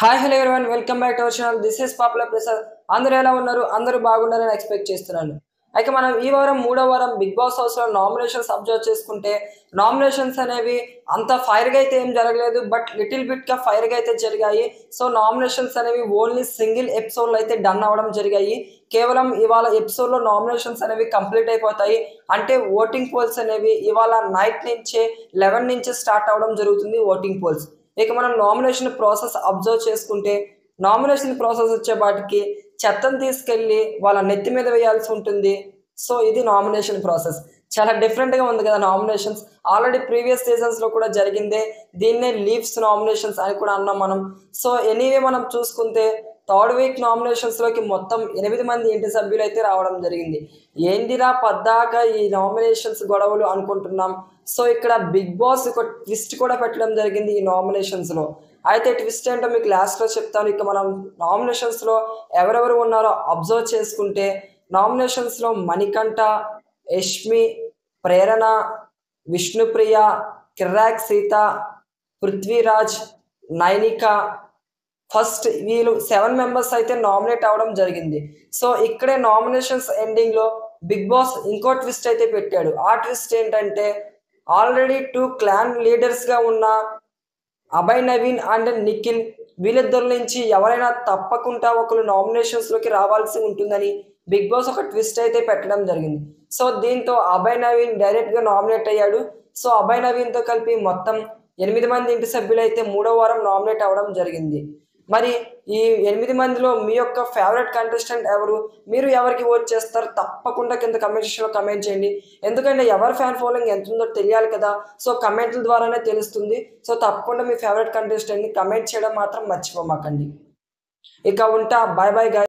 Hi hello everyone welcome back to our channel. This is popular Prasad. అందరూ ఎలా ఉన్నారు? అందరూ బాగున్నారని ఎక్స్పెక్ట్ చేస్తున్నాను. అయితే మనం ఈ వారం మూడో వారం బిగ్ బాస్ హౌస్లో నామినేషన్స్ అబ్జర్వ్ చేసుకుంటే నామినేషన్స్ అనేవి అంత ఫైర్గా అయితే ఏం జరగలేదు, బట్ లిటిల్ బిట్గా ఫైర్గా అయితే జరిగాయి. సో నామినేషన్స్ అనేవి ఓన్లీ సింగిల్ ఎపిసోడ్లో అయితే డన్ అవ్వడం జరిగాయి. కేవలం ఇవాళ ఎపిసోడ్లో నామినేషన్స్ అనేవి కంప్లీట్ అయిపోతాయి. అంటే ఓటింగ్ పోల్స్ అనేవి ఇవాళ నైట్ నుంచే 11 నుంచి స్టార్ట్ అవ్వడం జరుగుతుంది ఓటింగ్ పోల్స్. ఇక మనం నామినేషన్ ప్రాసెస్ అబ్జర్వ్ చేసుకుంటే నామినేషన్ ప్రాసెస్ వచ్చేపాటికి చెత్తను తీసుకెళ్ళి వాళ్ళ నెత్తి మీద వేయాల్సి ఉంటుంది. సో ఇది నామినేషన్ ప్రాసెస్. చాలా డిఫరెంట్గా ఉంది కదా నామినేషన్స్. ఆల్రెడీ ప్రీవియస్ సీజన్స్లో కూడా జరిగిందే. దీన్నే లీవ్స్ నామినేషన్స్ అని కూడా అన్నాం మనం. సో ఎనీవే మనం చూసుకుంటే థర్డ్ వీక్ నామినేషన్స్లోకి మొత్తం 8 మంది ఇంటి సభ్యులు అయితే రావడం జరిగింది. ఏంటిరా పద్దాక ఈ నామినేషన్స్ గొడవలు అనుకుంటున్నాం. సో ఇక్కడ బిగ్ బాస్ ఒక ట్విస్ట్ కూడా పెట్టడం జరిగింది ఈ నామినేషన్స్లో. అయితే ట్విస్ట్ ఏంటో మీకు లాస్ట్లో చెప్తాను. ఇక మనం నామినేషన్స్లో ఎవరెవరు ఉన్నారో అబ్జర్వ్ చేసుకుంటే నామినేషన్స్లో మణికంఠ, యష్మి, ప్రేరణ, విష్ణుప్రియ, కిర్రాక్ సీత, పృథ్వీరాజ్, నైనిక, ఫస్ట్ వీళ్ళు 7 మెంబర్స్ అయితే నామినేట్ అవ్వడం జరిగింది. సో ఇక్కడే నామినేషన్స్ ఎండింగ్లో బిగ్ బాస్ ఇంకో ట్విస్ట్ అయితే పెట్టాడు. ఆ ట్విస్ట్ ఏంటంటే ఆల్రెడీ 2 క్లాన్ లీడర్స్గా ఉన్న అభయ్ నవీన్ అండ్ నిఖిల్ వీళ్ళిద్దరి నుంచి ఎవరైనా తప్పకుండా ఒకరు నామినేషన్స్లోకి రావాల్సి ఉంటుందని బిగ్ బాస్ ఒక ట్విస్ట్ అయితే పెట్టడం జరిగింది. సో దీంతో అభయ్ నవీన్ డైరెక్ట్గా నామినేట్ అయ్యాడు. సో అభయ్ నవీన్తో కలిపి మొత్తం 8 మంది ఇంటి సభ్యులు అయితే మూడో వారం నామినేట్ అవ్వడం జరిగింది. మరి ఈ 8 మందిలో మీ యొక్క ఫేవరెట్ కంటెస్టెంట్ ఎవరు? మీరు ఎవరికి ఓట్ చేస్తారు? తప్పకుండా కింద కమెంట్ సెక్షన్లో కమెంట్ చేయండి. ఎందుకంటే ఎవరి ఫ్యాన్ ఫాలోయింగ్ ఎంత ఉందో తెలియాలి కదా. సో కమెంట్ల ద్వారానే తెలుస్తుంది. సో తప్పకుండా మీ ఫేవరెట్ కంటెస్టెంట్ని కమెంట్ చేయడం మాత్రం మర్చిపోమాకండి. ఇక ఉంటా. Bye bye guys.